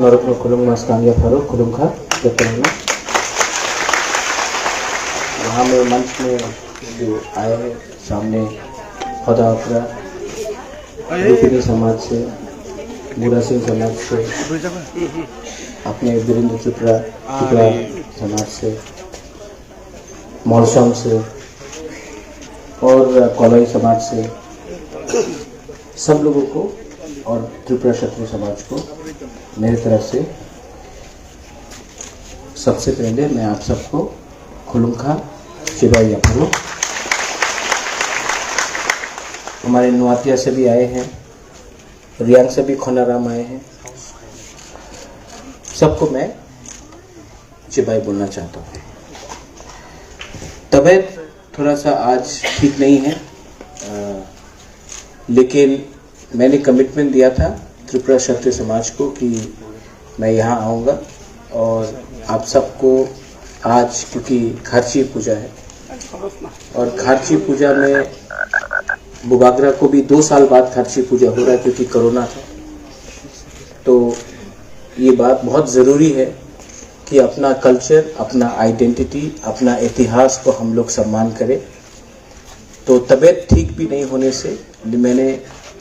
Norokno kulung mas kangya faru kulung का जतन वहाँ में मंच में जो आए हैं सामने खदापुरा रूपिनी समाज से, बुरा सिंह समाज से, अपने वीरेंद्र चुपड़ा समाज से, मौसम से और कॉलोई समाज से सब लोगों को और त्रिपुरा क्षत्रिय समाज को मेरी तरफ से सबसे पहले मैं आप सबको खुलुंखा चिबाई अपनो। हमारे नुआतिया से भी आए हैं, रियांग से भी खोनाराम आए हैं, सबको मैं चिबाई बोलना चाहता हूँ। तबीयत थोड़ा सा आज ठीक नहीं है, लेकिन मैंने कमिटमेंट दिया था त्रिपुरा क्षत्रिय समाज को कि मैं यहाँ आऊँगा और आप सबको आज, क्योंकि खारची पूजा है और खारची पूजा में बुबागरा को भी 2 साल बाद खारची पूजा हो रहा है क्योंकि कोरोना था, तो ये बात बहुत ज़रूरी है कि अपना कल्चर, अपना आइडेंटिटी, अपना इतिहास को हम लोग सम्मान करें। तो तबीयत ठीक भी नहीं होने से मैंने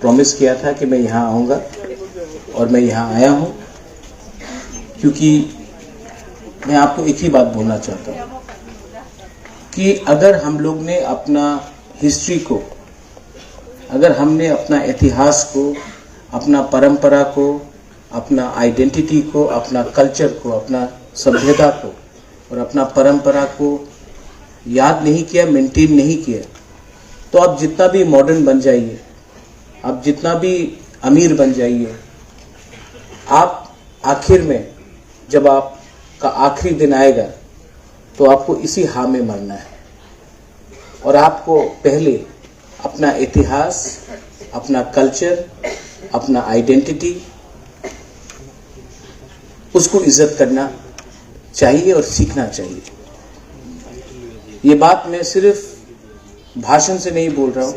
प्रॉमिस किया था कि मैं यहाँ आऊँगा और मैं यहाँ आया हूँ, क्योंकि मैं आपको एक ही बात बोलना चाहता हूँ कि अगर हम लोग ने अपना हिस्ट्री को, अगर हमने अपना इतिहास को, अपना परंपरा को, अपना आइडेंटिटी को, अपना कल्चर को, अपना सभ्यता को और अपना परंपरा को याद नहीं किया, मेंटेन नहीं किया, तो आप जितना भी मॉडर्न बन जाइए, आप जितना भी अमीर बन जाइए, आप आखिर में जब आपका आखिरी दिन आएगा तो आपको इसी हां में मरना है। और आपको पहले अपना इतिहास, अपना कल्चर, अपना आइडेंटिटी, उसको इज्जत करना चाहिए और सीखना चाहिए। ये बात मैं सिर्फ भाषण से नहीं बोल रहा हूं।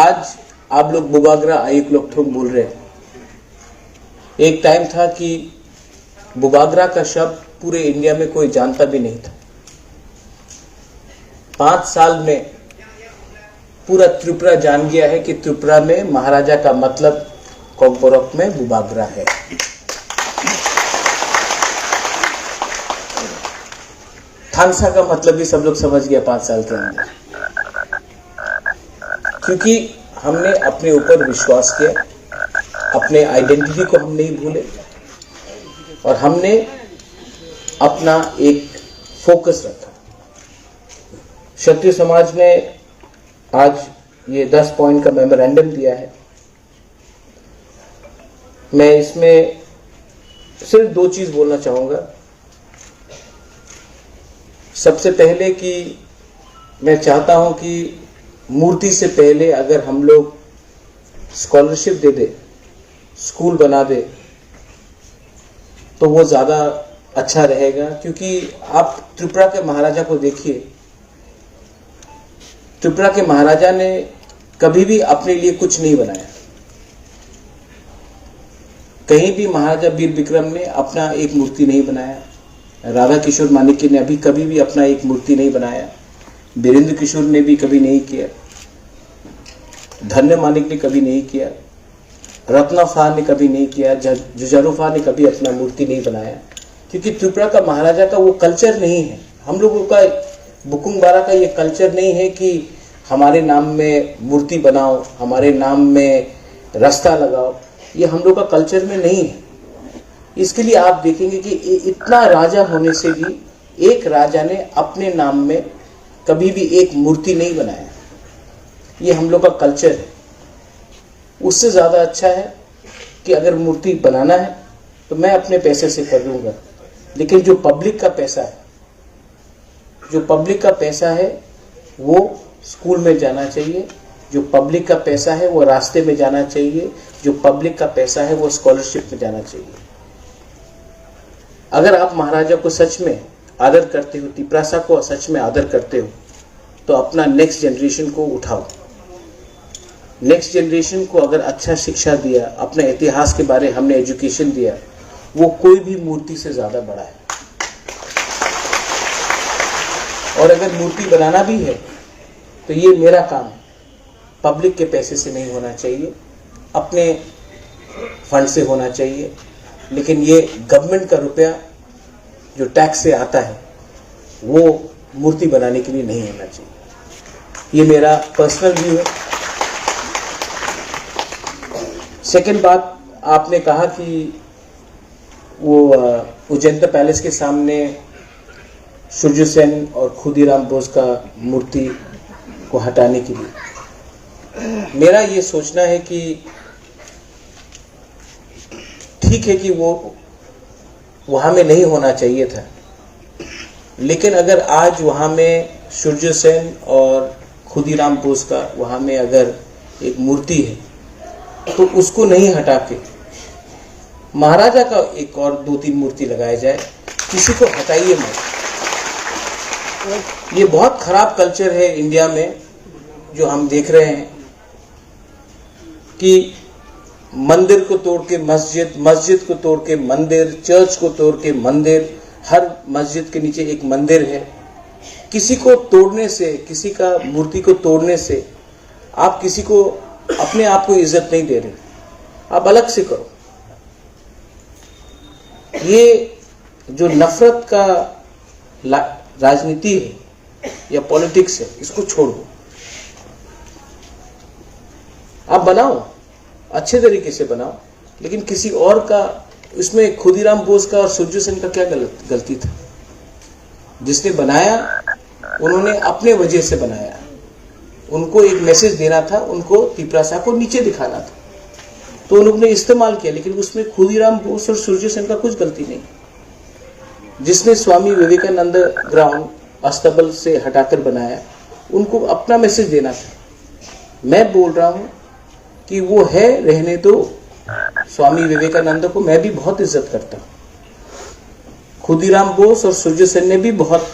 आज आप लोग बुबागरा आयुक लोग ठोक बोल रहे हैं। एक टाइम था कि बुबागरा का शब्द पूरे इंडिया में कोई जानता भी नहीं था। 5 साल में पूरा त्रिपुरा जान गया है कि त्रिपुरा में महाराजा का मतलब कोंगपोरक में बुबागरा है। थानसा का मतलब भी सब लोग समझ गया 5 साल के अंदर, क्योंकि हमने अपने ऊपर विश्वास किया, अपने आइडेंटिटी को हम नहीं भूले और हमने अपना एक फोकस रखा। क्षत्रिय समाज ने आज ये 10 पॉइंट का मेमोरेंडम दिया है। मैं इसमें सिर्फ 2 चीज बोलना चाहूंगा। सबसे पहले कि मैं चाहता हूं कि मूर्ति से पहले अगर हम लोग स्कॉलरशिप दे दे, स्कूल बना दे, तो वो ज़्यादा अच्छा रहेगा। क्योंकि आप त्रिपुरा के महाराजा को देखिए, त्रिपुरा के महाराजा ने कभी भी अपने लिए कुछ नहीं बनाया। कहीं भी महाराजा वीर विक्रम ने अपना एक मूर्ति नहीं बनाया, राधा किशोर मानिक्य ने अभी कभी भी अपना एक मूर्ति नहीं बनाया, वीरेंद्र किशोर ने भी कभी नहीं किया, धन्य मानिक ने कभी नहीं किया, रत्ना शाह ने कभी नहीं किया, जुजारूफा ने कभी अपना मूर्ति नहीं बनाया। क्योंकि त्रिपुरा का महाराजा का वो कल्चर नहीं है। हम लोगों का बुकुंगबारा का ये कल्चर नहीं है कि हमारे नाम में मूर्ति बनाओ, हमारे नाम में रास्ता लगाओ, ये हम लोग का कल्चर में नहीं है। इसके लिए आप देखेंगे कि इतना राजा होने से भी एक राजा ने अपने नाम में कभी भी एक मूर्ति नहीं बनाया। ये हम लोग का कल्चर है। उससे ज़्यादा अच्छा है कि अगर मूर्ति बनाना है तो मैं अपने पैसे से कर लूँगा, लेकिन जो पब्लिक का पैसा है, जो पब्लिक का पैसा है वो स्कूल में जाना चाहिए, जो पब्लिक का पैसा है वो रास्ते में जाना चाहिए, जो पब्लिक का पैसा है वो स्कॉलरशिप में जाना चाहिए। अगर आप महाराजा को सच में आदर करते हो, तिपरासा को सच में आदर करते हो, तो अपना नेक्स्ट जनरेशन को उठाओ। नेक्स्ट जनरेशन को अगर अच्छा शिक्षा दिया, अपने इतिहास के बारे हमने एजुकेशन दिया, वो कोई भी मूर्ति से ज्यादा बड़ा है। और अगर मूर्ति बनाना भी है तो ये मेरा काम है, पब्लिक के पैसे से नहीं होना चाहिए, अपने फंड से होना चाहिए। लेकिन ये गवर्नमेंट का रुपया जो टैक्स से आता है वो मूर्ति बनाने के लिए नहीं होना चाहिए। ये मेरा पर्सनल व्यू है। सेकंड बात, आपने कहा कि वो उज्जैन पैलेस के सामने सूर्य सेन और खुदीराम बोस का मूर्ति को हटाने के लिए मेरा ये सोचना है कि ठीक है कि वो वहां में नहीं होना चाहिए था, लेकिन अगर आज वहां में सूर्य सेन और खुदीराम बोस का वहां में अगर एक मूर्ति है तो उसको नहीं हटा के महाराजा का एक और 2-3 मूर्ति लगाया जाए, किसी को हटाइए मत। ये बहुत खराब कल्चर है इंडिया में जो हम देख रहे हैं कि मंदिर को तोड़ के मस्जिद, मस्जिद को तोड़ के मंदिर, चर्च को तोड़ के मंदिर, हर मस्जिद के नीचे एक मंदिर है। किसी को तोड़ने से, किसी का मूर्ति को तोड़ने से आप किसी को अपने आप को इज्जत नहीं दे रहे, आप अलग से करो। ये जो नफरत का राजनीति है या पॉलिटिक्स है, इसको छोड़ दो। आप बनाओ, अच्छे तरीके से बनाओ, लेकिन किसी और का, इसमें खुदीराम बोस का और सूर्य सेन का क्या गलती था? जिसने बनाया उन्होंने अपने वजह से बनाया, उनको एक मैसेज देना था, उनको तिपरासा को नीचे दिखाना था, तो उन्होंने इस्तेमाल किया, लेकिन उसमें खुदीराम बोस और सूर्य सेन का कुछ गलती नहीं। जिसने स्वामी विवेकानंद ग्राउंड अस्तबल से हटाकर बनाया, उनको अपना मैसेज देना था। मैं बोल रहा हूं कि वो है, रहने दो। स्वामी विवेकानंद को मैं भी बहुत इज्जत करता हूं। खुदीराम बोस और सूर्य सेन ने भी बहुत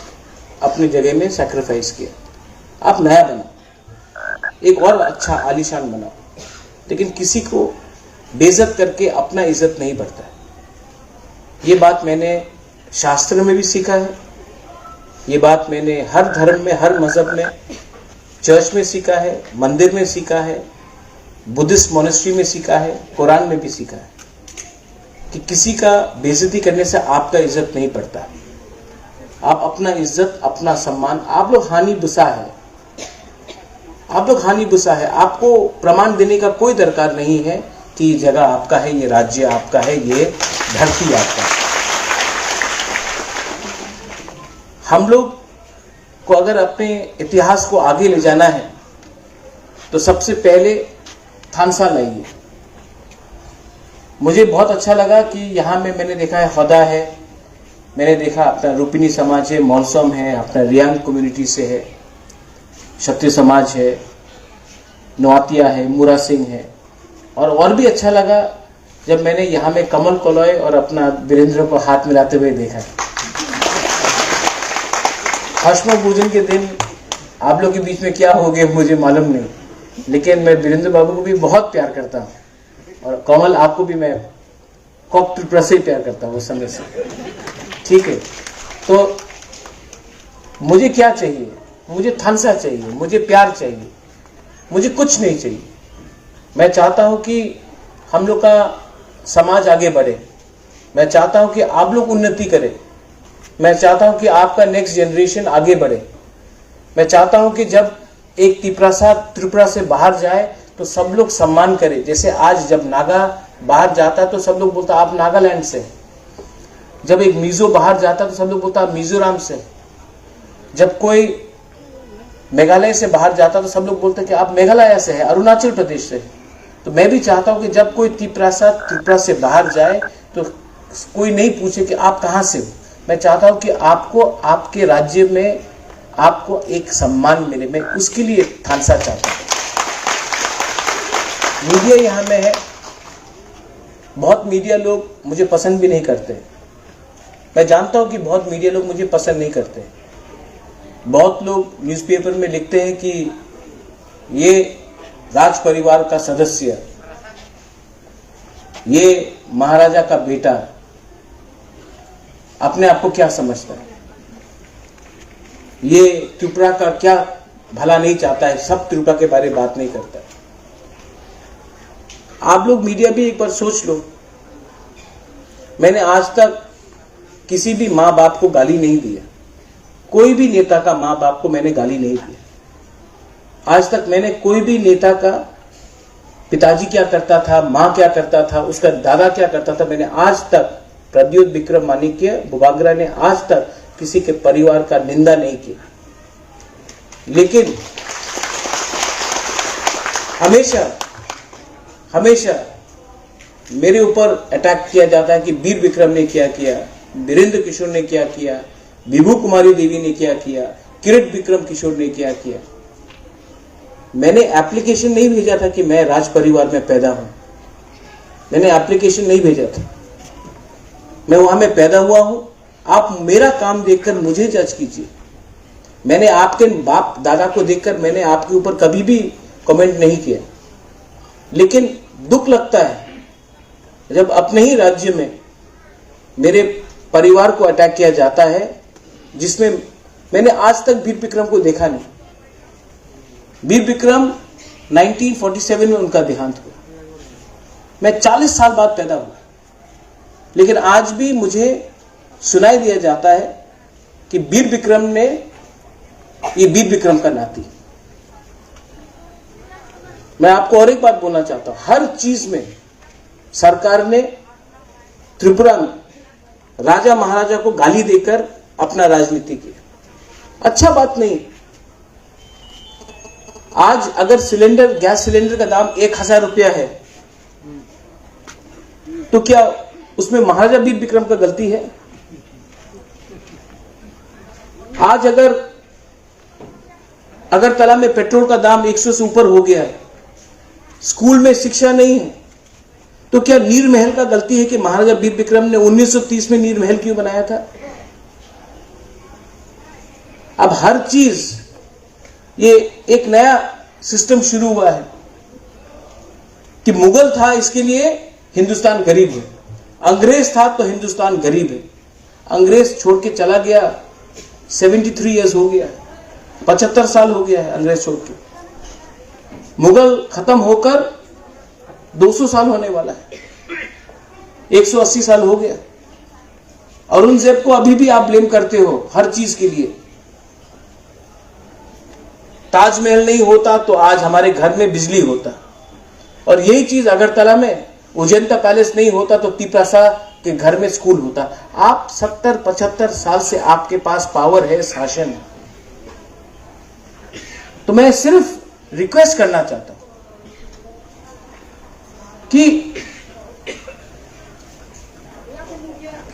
अपनी जगह में सैक्रिफाइस किया। आप नया बनाओ, एक और अच्छा आलीशान बनाओ, लेकिन किसी को बेइज्जत करके अपना इज्जत नहीं बढ़ता है। ये बात मैंने शास्त्र में भी सीखा है, ये बात मैंने हर धर्म में, हर मजहब में, चर्च में सीखा है, मंदिर में सीखा है, बुद्धिस्ट मोनेस्ट्री में सीखा है, कुरान में भी सीखा है कि किसी का बेइज्जती करने से आपका इज्जत नहीं बढ़ता। आप अपना इज्जत, अपना सम्मान, आप लोग हानि बुसा है, आप लोग हानि बुसा है। आपको प्रमाण देने का कोई दरकार नहीं है कि ये जगह आपका है, ये राज्य आपका है, ये धरती आपका है। हम लोग को अगर अपने इतिहास को आगे ले जाना है तो सबसे पहले थानसा लाइए। मुझे बहुत अच्छा लगा कि यहाँ में मैंने देखा है हौदा है, मैंने देखा अपना रूपिनी समाज है, मौलसम है, अपना रियांग कम्युनिटी से है, क्षत्रिय समाज है, नौतिया है, मुरा सिंह है। और भी अच्छा लगा जब मैंने यहाँ में कमल कोलॉय और अपना वीरेंद्र को हाथ मिलाते हुए देखा। हर्षमा पूजन के दिन आप लोग के बीच में क्या हो गया मुझे मालूम नहीं, लेकिन मैं वीरेंद्र बाबू को भी बहुत प्यार करता हूँ और कमल आपको भी मैं कॉक त्रिपुरा से ही प्यार करता हूँ उस समय से। ठीक है, तो मुझे क्या चाहिए? मुझे थानसा चाहिए, मुझे प्यार चाहिए, मुझे कुछ नहीं चाहिए। मैं चाहता हूं कि हम लोग का समाज आगे बढ़े, मैं चाहता हूं कि आप लोग उन्नति करें, मैं चाहता हूं कि आपका नेक्स्ट जनरेशन आगे बढ़े। मैं चाहता हूं कि जब एक तिपरासा त्रिपुरा से बाहर जाए तो सब लोग सम्मान करें। जैसे आज जब नागा बाहर जाता तो सब लोग बोलता आप नागालैंड से, जब एक मिजो बाहर जाता तो सब लोग बोलता आप मिजोरम से, जब कोई मेघालय से बाहर जाता तो सब लोग बोलते कि आप मेघालय से है, अरुणाचल प्रदेश से। तो मैं भी चाहता हूं कि जब कोई तिपरासा त्रिपुरा से बाहर जाए तो कोई नहीं पूछे कि आप कहां से हो। मैं चाहता हूं कि आपको आपके राज्य में आपको एक सम्मान मिले, मैं उसके लिए थानसा चाहता हूं। मीडिया यहां में है, बहुत मीडिया लोग मुझे पसंद भी नहीं करते। मैं जानता हूं कि बहुत मीडिया लोग मुझे पसंद नहीं करते। बहुत लोग न्यूज़पेपर में लिखते हैं कि ये राज परिवार का सदस्य, ये महाराजा का बेटा अपने आप को क्या समझता है? ये त्रिपुरा का क्या भला नहीं चाहता है? सब त्रिपुरा के बारे में बात नहीं करता है। आप लोग मीडिया भी एक बार सोच लो, मैंने आज तक किसी भी माँ बाप को गाली नहीं दिया, कोई भी नेता का माँ बाप को मैंने गाली नहीं दिया। आज तक मैंने कोई भी नेता का पिताजी क्या करता था, माँ क्या करता था, उसका दादा क्या करता था, मैंने आज तक, प्रद्युत विक्रम माणिक्य बुबागरा ने आज तक किसी के परिवार का निंदा नहीं की। लेकिन हमेशा मेरे ऊपर अटैक किया जाता है कि वीर विक्रम ने क्या किया, वीरेंद्र किशोर ने क्या किया, विभू कुमारी देवी ने क्या किया, किरण विक्रम किशोर ने क्या किया। मैंने एप्लीकेशन नहीं भेजा था कि मैं राज परिवार में पैदा हूं, मैंने एप्लीकेशन नहीं भेजा था। मैं वहां में पैदा हुआ हूं। आप मेरा काम देखकर मुझे जज कीजिए। मैंने आपके बाप दादा को देखकर मैंने आपके ऊपर कभी भी कमेंट नहीं किया। लेकिन दुख लगता है जब अपने ही राज्य में मेरे परिवार को अटैक किया जाता है, जिसमें मैंने आज तक वीर विक्रम को देखा नहीं। वीर विक्रम 1947 में उनका देहांत हुआ। मैं 40 साल बाद पैदा हुआ, लेकिन आज भी मुझे सुनाई दिया जाता है कि वीर विक्रम ने, ये वीर विक्रम का नाती। मैं आपको और एक बात बोलना चाहता हूं, हर चीज में सरकार ने त्रिपुरा में राजा महाराजा को गाली देकर अपना राजनीति किया। अच्छा बात नहीं। आज अगर सिलेंडर, गैस सिलेंडर का दाम 1000 रुपया है, तो क्या उसमें महाराजा वीर विक्रम का गलती है? आज अगर तला में पेट्रोल का दाम 100 से ऊपर हो गया है, स्कूल में शिक्षा नहीं है, तो क्या नीर महल का गलती है कि महाराजा वीर विक्रम ने 1930 में नीर महल क्यों बनाया था? अब हर चीज, ये एक नया सिस्टम शुरू हुआ है कि मुगल था इसके लिए हिंदुस्तान गरीब है, अंग्रेज था तो हिंदुस्तान गरीब है। अंग्रेज छोड़ के चला गया, 73 इयर्स हो गया, 75 साल हो गया है अंग्रेज छोड़ के। मुगल खत्म होकर 200 साल होने वाला है, 180 साल हो गया। औरंगजेब को अभी भी आप ब्लेम करते हो हर चीज के लिए। ताजमहल नहीं होता तो आज हमारे घर में बिजली होता, और यही चीज अगरतला में उजैंता पैलेस नहीं होता तो तिपरासा के घर में स्कूल होता। आप 70-75 साल से आपके पास पावर है, शासन है। तो मैं सिर्फ रिक्वेस्ट करना चाहता हूं कि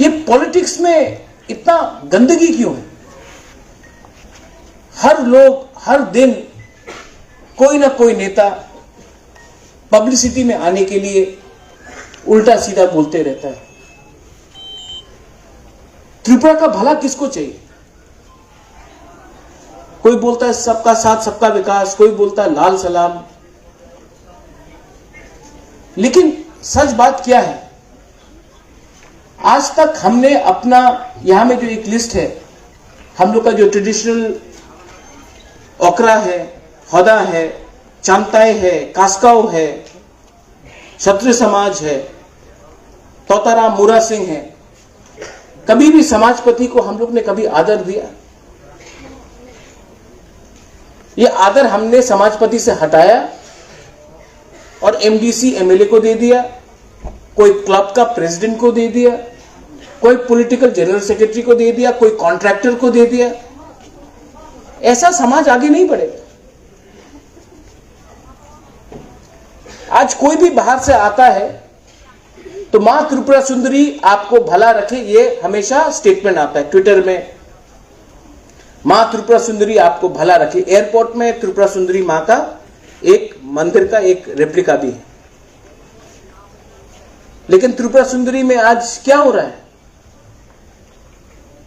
ये पॉलिटिक्स में इतना गंदगी क्यों है? हर लोग हर दिन कोई ना कोई नेता पब्लिसिटी में आने के लिए उल्टा सीधा बोलते रहता है। त्रिपुरा का भला किसको चाहिए? कोई बोलता है सबका साथ सबका विकास, कोई बोलता है लाल सलाम। लेकिन सच बात क्या है? आज तक हमने अपना, यहां में जो एक लिस्ट है, हम लोग का जो ट्रेडिशनल ओकरा है, हौदा है, चांताई है, कास्काव है, क्षत्रिय समाज है, तोताराम मूरा सिंह है, कभी भी समाजपति को हम लोग ने कभी आदर दिया? ये आदर हमने समाजपति से हटाया और एमडीसी एमएलए को दे दिया, कोई क्लब का प्रेसिडेंट को दे दिया, कोई पॉलिटिकल जनरल सेक्रेटरी को दे दिया, कोई कॉन्ट्रैक्टर को दे दिया। ऐसा समाज आगे नहीं बढ़ेगा। आज कोई भी बाहर से आता है तो मां त्रिपुरा सुंदरी आपको भला रखे, ये हमेशा स्टेटमेंट आता है ट्विटर में, मां त्रिपुरा सुंदरी आपको भला रखे। एयरपोर्ट में त्रिपुरा सुंदरी मां का एक मंदिर का एक रेप्लिका भी है। लेकिन त्रिपुरा सुंदरी में आज क्या हो रहा है?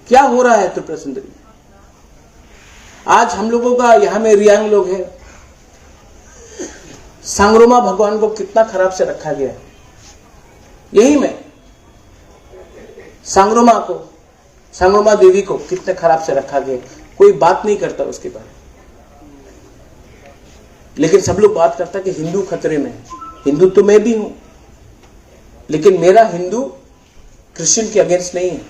क्या हो रहा है त्रिपुरा सुंदरी में? आज हम लोगों का यहां में रियांग लोग है, सांगरोमा भगवान को कितना खराब से रखा गया है। यही में सांगरोमा देवी को कितने खराब से रखा गया, कोई बात नहीं करता उसके बारे में। लेकिन सब लोग बात करता कि हिंदू खतरे में है। हिंदू तो मैं भी हूं, लेकिन मेरा हिंदू क्रिश्चियन के अगेंस्ट नहीं है,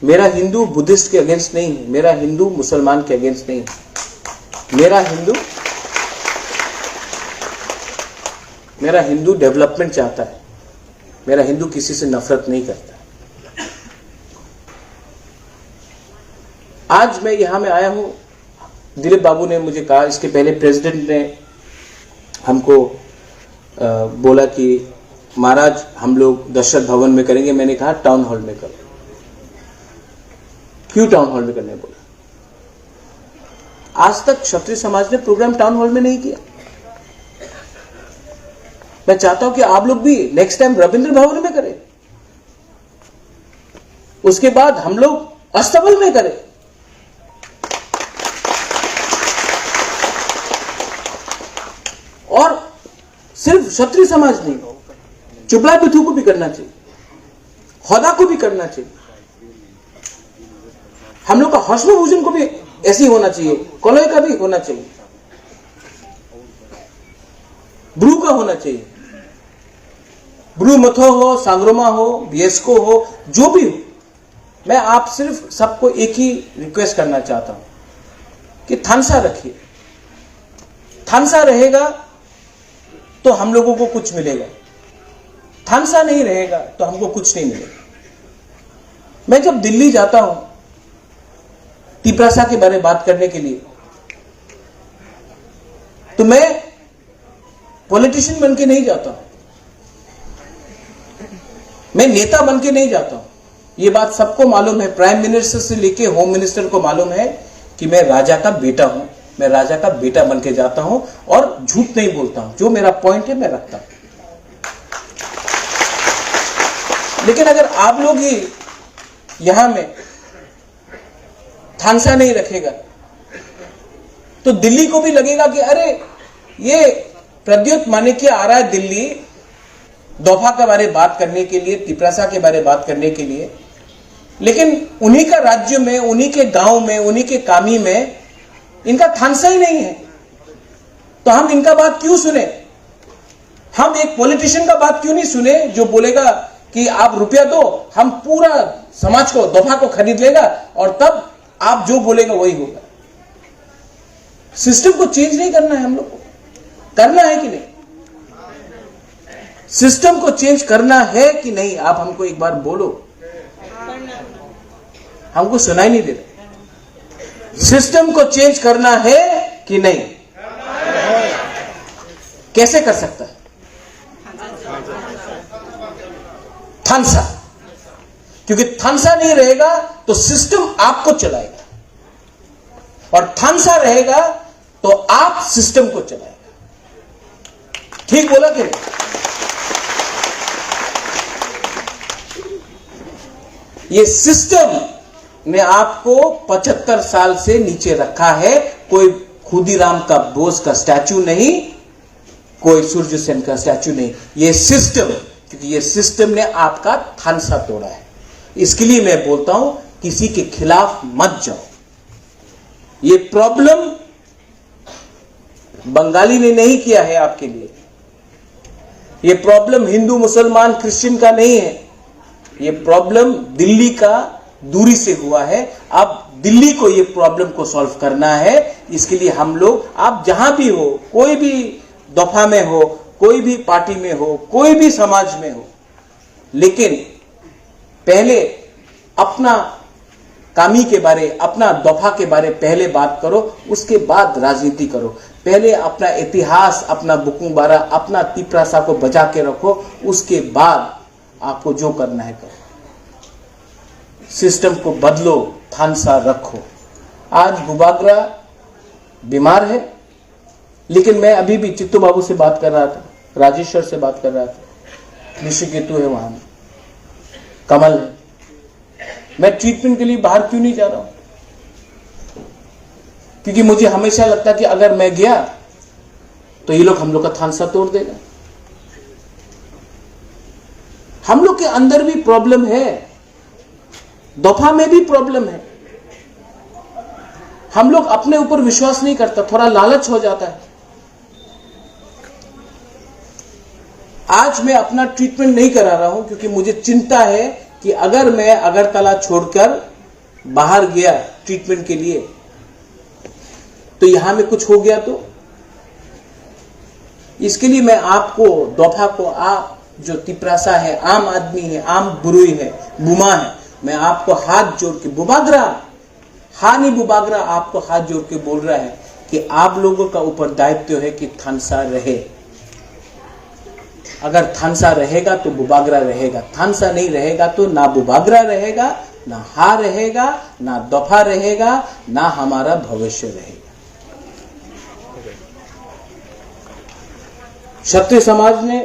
मेरा हिंदू बुद्धिस्ट के अगेंस्ट नहीं है, मेरा हिंदू मुसलमान के अगेंस्ट नहीं है। मेरा हिंदू डेवलपमेंट चाहता है, मेरा हिंदू किसी से नफरत नहीं करता। आज मैं यहां में आया हूं, दिलीप बाबू ने मुझे कहा, इसके पहले प्रेसिडेंट ने हमको बोला कि महाराज हम लोग दशरथ भवन में करेंगे। मैंने कहा टाउन हॉल में करो। क्यों टाउन हॉल में करने बोला? आज तक क्षत्रिय समाज ने प्रोग्राम टाउन हॉल में नहीं किया। मैं चाहता हूं कि आप लोग भी नेक्स्ट टाइम रविंद्र भवन में करें, उसके बाद हम लोग अस्तबल में करें। और सिर्फ क्षत्रिय समाज नहीं, चुपला पिथु को भी करना चाहिए, होदा को भी करना चाहिए, हम लोग का हश्म भोजन को भी ऐसे ही होना चाहिए, कलय का भी होना चाहिए, ब्रू का होना चाहिए, ब्रू मथो हो, सांग्रोमा हो, बीएसको हो, जो भी हो। मैं आप सिर्फ सबको एक ही रिक्वेस्ट करना चाहता हूं कि थानसा रखिए। थानसा रहेगा तो हम लोगों को कुछ मिलेगा, थानसा नहीं रहेगा तो हमको कुछ नहीं मिलेगा। मैं जब दिल्ली जाता हूं तिपरासा के बारे में बात करने के लिए, तो मैं पॉलिटिशियन बन के नहीं जाता हूं, मैं नेता बन के नहीं जाता हूं। ये बात सबको मालूम है, प्राइम मिनिस्टर से लेके होम मिनिस्टर को मालूम है कि मैं राजा का बेटा हूं। मैं राजा का बेटा बन के जाता हूं और झूठ नहीं बोलता हूं, जो मेरा पॉइंट है मैं रखता हूं। लेकिन अगर आप लोग ही यहां में थानसा नहीं रखेगा तो दिल्ली को भी लगेगा कि अरे ये प्रद्योत माणिक्य आ रहा है दिल्ली दोफा के बारे में बात करने के लिए, तिपरासा के बारे में बात करने के लिए, लेकिन उन्हीं का राज्य में, उन्हीं के गांव में, उन्हीं के कामी में इनका थानसा ही नहीं है, तो हम इनका बात क्यों सुने? हम एक पॉलिटिशियन का बात क्यों नहीं सुने जो बोलेगा कि आप रुपया दो, हम पूरा समाज को, दोफा को खरीद लेगा और तब आप जो बोलेगा वही होगा। सिस्टम को चेंज नहीं करना है, हम लोग को करना है कि नहीं? सिस्टम को चेंज करना है कि नहीं? आप हमको एक बार बोलो, हमको सुनाई नहीं दे रहा। सिस्टम को चेंज करना है कि नहीं? कैसे कर सकता है? थानसा, क्योंकि थानसा नहीं रहेगा तो सिस्टम आपको चलाएगा, और थानसा रहेगा तो आप सिस्टम को चलाएगा। ठीक बोला कि नहीं? ये सिस्टम ने आपको 75 साल से नीचे रखा है। कोई खुदीराम का बोस का स्टैचू नहीं, कोई सूर्य सेन का स्टैचू नहीं, ये सिस्टम, क्योंकि ये सिस्टम ने आपका थानसा तोड़ा है। इसके लिए मैं बोलता हूं किसी के खिलाफ मत जाओ। ये प्रॉब्लम बंगाली ने नहीं किया है आपके लिए, ये प्रॉब्लम हिंदू मुसलमान क्रिश्चियन का नहीं है, ये प्रॉब्लम दिल्ली का दूरी से हुआ है। अब दिल्ली को ये प्रॉब्लम को सॉल्व करना है। इसके लिए हम लोग, आप जहां भी हो, कोई भी दफा में हो, कोई भी पार्टी में हो, कोई भी समाज में हो, लेकिन पहले अपना कामी के बारे, अपना दफा के बारे पहले बात करो, उसके बाद राजनीति करो। पहले अपना इतिहास, अपना बुकुंबारा, अपना तिपरासा को बचा के रखो, उसके बाद आपको जो करना है करो। सिस्टम को बदलो, थानसा रखो। आज बुबागरा बीमार है, लेकिन मैं अभी भी चित्तू बाबू से बात कर रहा था, राजेश्वर से बात कर रहा था, ऋषिकेतु है वहां, कमल है। मैं ट्रीटमेंट के लिए बाहर क्यों नहीं जा रहा हूं? क्योंकि मुझे हमेशा लगता कि अगर मैं गया तो ये लोग हम लोग का थानसा तोड़ देगा। हम लोग के अंदर भी प्रॉब्लम है, दोफा में भी प्रॉब्लम है। हम लोग अपने ऊपर विश्वास नहीं करता, थोड़ा लालच हो जाता है। आज मैं अपना ट्रीटमेंट नहीं करा रहा हूं क्योंकि मुझे चिंता है कि अगर मैं अगरतला छोड़कर बाहर गया ट्रीटमेंट के लिए तो यहां में कुछ हो गया तो इसके लिए मैं आपको दोफा को, आप जो तिपरासा है, आम आदमी है, आम बुरुई है, बुमा है, मैं आपको हाथ जोड़ के बुबागरा, हानि बुबागरा आपको हाथ जोड़ के बोल रहा है कि आप लोगों का ऊपर दायित्व है कि थानसा रहे। अगर थानसा रहेगा तो बुबागरा रहेगा, थानसा नहीं रहेगा तो ना बुबागरा रहेगा, ना हा रहेगा, ना दोफा रहेगा, ना हमारा भविष्य रहेगा। क्षत्रिय समाज ने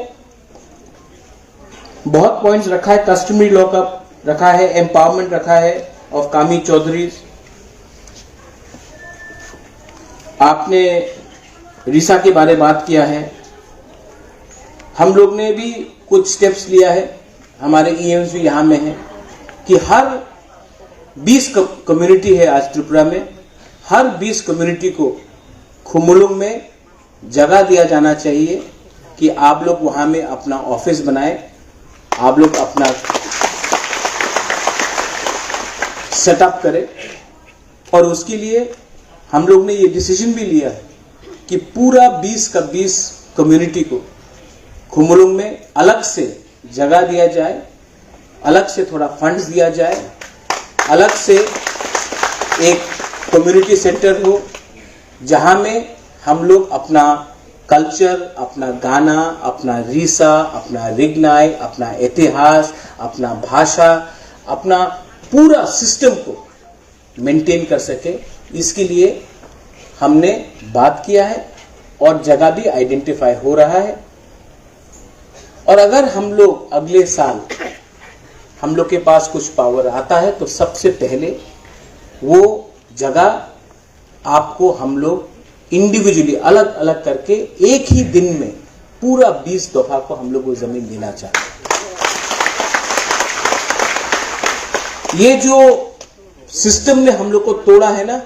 बहुत पॉइंट्स रखा है, कस्टमरी लॉ का रखा है, एम्पावरमेंट रखा है ऑफ कामी चौधरी। आपने रीसा के बारे में बात किया है। हम लोग ने भी कुछ स्टेप्स लिया है, हमारे ईएम्स भी यहां में है कि हर 20 कम्युनिटी है आज त्रिपुरा में, हर 20 कम्युनिटी को खुमुलुंग में जगह दिया जाना चाहिए कि आप लोग वहां में अपना ऑफिस बनाए, आप लोग अपना सेटअप करें। और उसके लिए हम लोग ने ये डिसीजन भी लिया है कि पूरा 20 का 20 कम्युनिटी को खुमुलुंग में अलग से जगह दिया जाए, अलग से थोड़ा फंड्स दिया जाए, अलग से एक कम्युनिटी सेंटर हो जहां में हम लोग अपना कल्चर, अपना गाना, अपना रीसा, अपना रिग्नाई, अपना इतिहास, अपना भाषा, अपना पूरा सिस्टम को मेंटेन कर सके। इसके लिए हमने बात किया है और जगह भी आइडेंटिफाई हो रहा है। और अगर हम लोग अगले साल हम लोग के पास कुछ पावर आता है तो सबसे पहले वो जगह आपको हम लोग इंडिविजुअली अलग अलग करके एक ही दिन में पूरा 20 दफा को हम लोग वो जमीन देना चाहते हैं। ये जो सिस्टम ने हम लोग को तोड़ा है ना,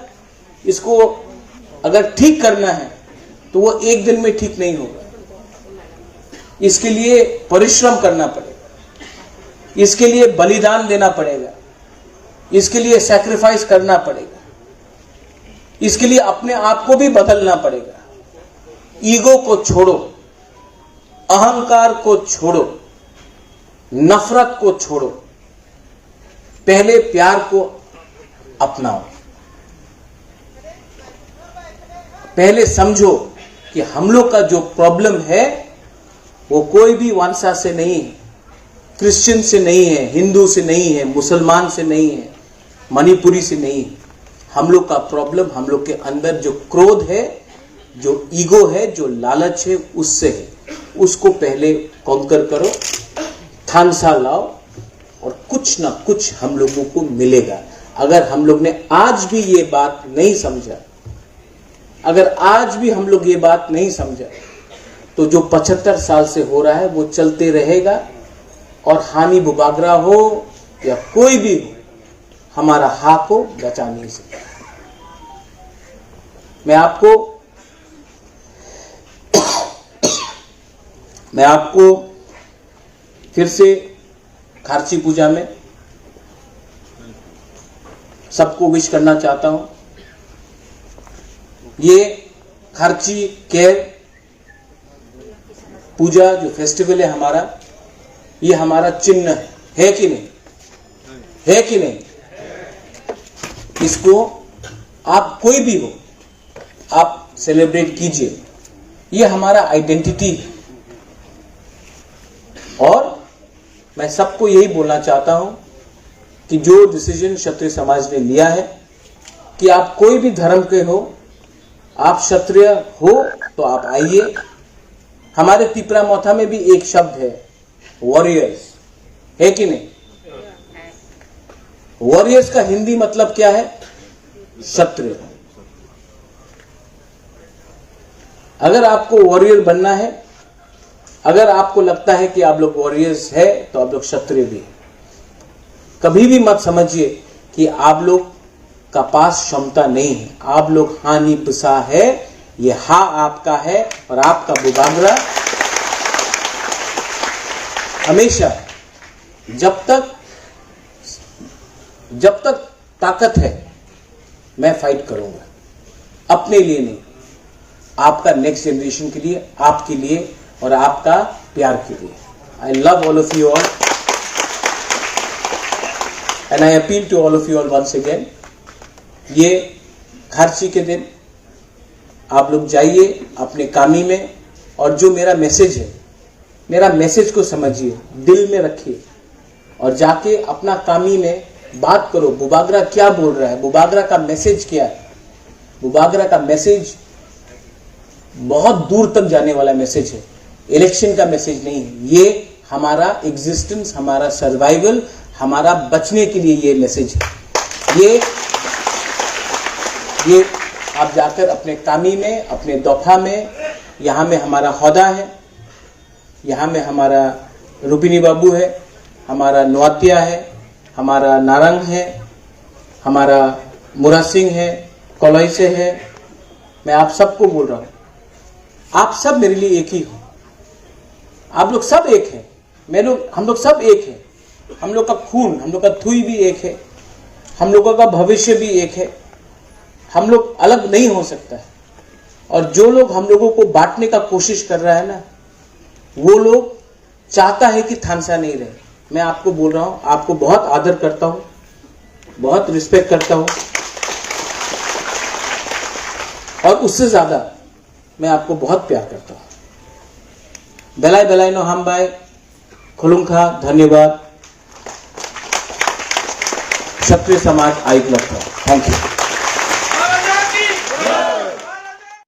इसको अगर ठीक करना है तो वो एक दिन में ठीक नहीं होगा। इसके लिए परिश्रम करना पड़ेगा, इसके लिए बलिदान देना पड़ेगा, इसके लिए सैक्रिफाइस करना पड़ेगा, इसके लिए अपने आप को भी बदलना पड़ेगा। ईगो को छोड़ो, अहंकार को छोड़ो, नफरत को छोड़ो, पहले प्यार को अपनाओ। पहले समझो कि हम लोग का जो प्रॉब्लम है वो कोई भी वंशा से नहीं है, क्रिश्चियन से नहीं है, हिंदू से नहीं है, मुसलमान से नहीं है, मणिपुरी से नहीं है। हम लोग का प्रॉब्लम हम लोग के अंदर जो क्रोध है, जो ईगो है, जो लालच है, उससे है। उसको पहले कॉन्कर करो, थानसा लाओ और कुछ ना कुछ हम लोगों को मिलेगा। अगर हम लोग ने आज भी ये बात नहीं समझा, अगर आज भी हम लोग ये बात नहीं समझा तो जो 75 साल से हो रहा है वो चलते रहेगा और हानि बुबागरा हो या कोई भी हो, हमारा हा को बचा नहीं सकता। मैं आपको फिर से खारची पूजा में सबको विश करना चाहता हूं। ये खारची केयर पूजा जो फेस्टिवल है हमारा, ये हमारा चिन्ह है कि नहीं? है कि नहीं? इसको आप कोई भी हो, आप सेलिब्रेट कीजिए। ये हमारा आइडेंटिटी है। और मैं सबको यही बोलना चाहता हूं कि जो डिसीजन क्षत्रिय समाज ने लिया है कि आप कोई भी धर्म के हो, आप क्षत्रिय हो तो आप आइए। हमारे तिपरा मोथा में भी एक शब्द है वॉरियर्स, है कि नहीं? वॉरियर्स का हिंदी मतलब क्या है? क्षत्रिय। अगर आपको वॉरियर बनना है, अगर आपको लगता है कि आप लोग वॉरियर्स है, तो आप लोग क्षत्रिय भी है। कभी भी मत समझिए कि आप लोग का पास क्षमता नहीं है। आप लोग हानि पिसा है, ये हा आपका है और आपका बुबागरा हमेशा जब तक ताकत है मैं फाइट करूंगा, अपने लिए नहीं, आपका नेक्स्ट जनरेशन के लिए, आपके लिए और आपका प्यार के लिए। I love all of you all and I appeal to all of you all once again. ये खर्ची के दिन आप लोग जाइए अपने कामी में, और जो मेरा मैसेज है, मेरा मैसेज को समझिए, दिल में रखिए और जाके अपना कामी में बात करो। बुबागरा क्या बोल रहा है, बुबागरा का मैसेज क्या है। बुबागरा का मैसेज बहुत दूर तक जाने वाला मैसेज है, इलेक्शन का मैसेज नहीं है। ये हमारा एग्जिस्टेंस, हमारा सर्वाइवल, हमारा बचने के लिए ये मैसेज है। ये आप जाकर अपने कामी में, अपने दौफा में, यहाँ में हमारा हौदा है, यहाँ में हमारा रुपिनी बाबू है, हमारा नौतिया है, हमारा नारंग है, हमारा मुरा सिंह है, कौलाई से है। मैं आप सबको बोल रहा हूं, आप सब मेरे लिए एक ही हो। आप लोग सब एक हैं, हम लोग सब एक हैं। हम लोग का खून, हम लोग का थुई भी एक है, हम लोगों का भविष्य भी एक है। हम लोग अलग नहीं हो सकता है। और जो लोग हम लोगों को बांटने का कोशिश कर रहा है ना, वो लोग चाहता है कि थानसा नहीं रहे। मैं आपको बोल रहा हूं, आपको बहुत आदर करता हूं, बहुत रिस्पेक्ट करता हूं, और उससे ज्यादा मैं आपको बहुत प्यार करता हूं। बेलाई बेलाई नो हम बाय खुलुंखा, धन्यवाद। क्षत्रिय समाज आयुक्त लगता है। Thank you.